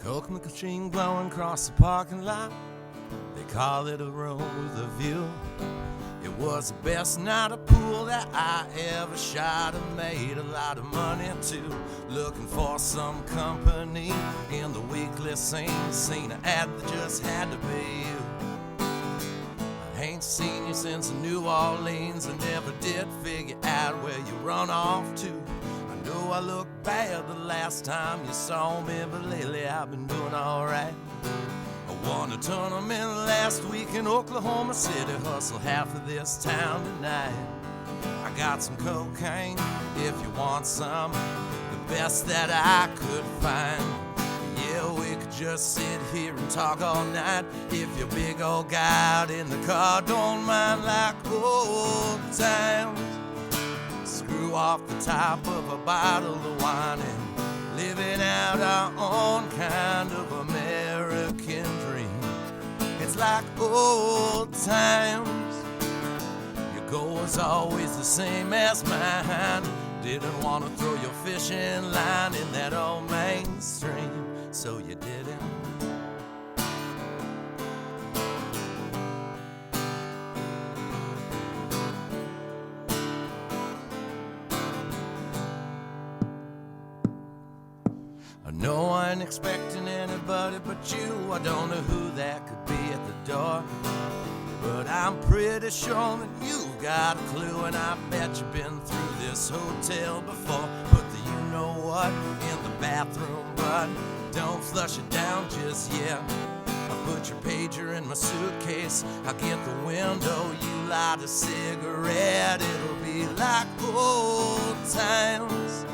Coke machine blowing across the parking lot. They call it a room with a view. It was the best night of pool that I ever shot and made a lot of money too. Looking for some company in the weekly scene. Seen an ad that just had to be you. I ain't seen you since New Orleans. I never did figure out where you run off to. I know I looked bad the last time you saw me, but lately I've been doing alright. I won a tournament last week in Oklahoma City, hustle half of this town tonight. I got some cocaine if you want some, the best that I could find. Yeah, we could just sit here and talk all night if your big old guy out in the car don't mind, like old times. Screw off the top of a bottle of wine and living out our own kind of American dream. It's like old times. Your goal was always the same as mine. Didn't want to throw your fishing line in that old mainstream, so you didn't. No, I ain't expecting anybody but you. I don't know who that could be at the door, but I'm pretty sure that you've got a clue, and I bet you've been through this hotel before. Put the you-know-what in the bathroom, but don't flush it down just yet. I'll put your pager in my suitcase, I'll get the window, you light a cigarette. It'll be like old times,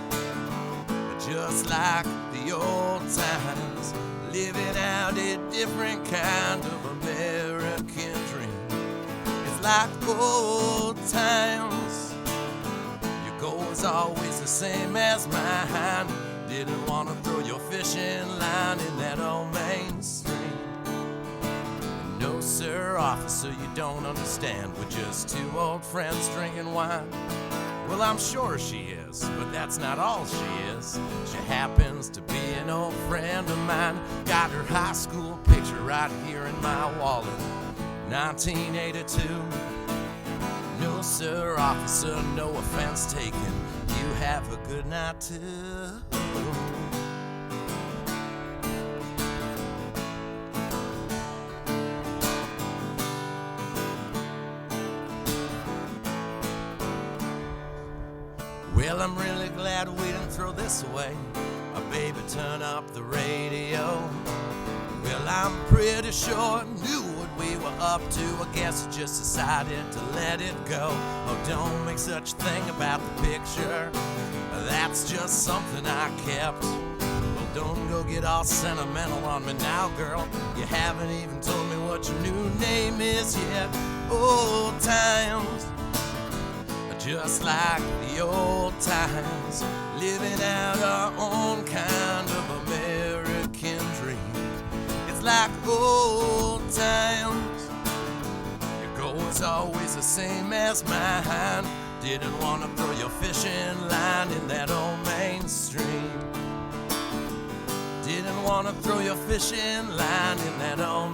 just like the old times, living out a different kind of American dream. It's like old times. Your goal was always the same as mine. Didn't want to throw your fishing line in that old mainstream. No, sir, officer, you don't understand. We're just two old friends drinking wine. Well, I'm sure she is, but that's not all she is. She happens to be an old friend of mine. Got her high school picture right here in my wallet. 1982. No, sir, officer, no offense taken. You have a good night too. Well, I'm really glad we didn't throw this away. Baby, turn up the radio. Well, I'm pretty sure it knew what we were up to. I guess it just decided to let it go. Oh, don't make such a thing about the picture. That's just something I kept. Well, don't go get all sentimental on me now, girl. You haven't even told me what your new name is yet. Old times, just like the old times, living out our own kind of American dream. It's like old times. Your goal was always the same as mine. Didn't want to throw your fishing line in that old mainstream. Didn't want to throw your fishing line in that old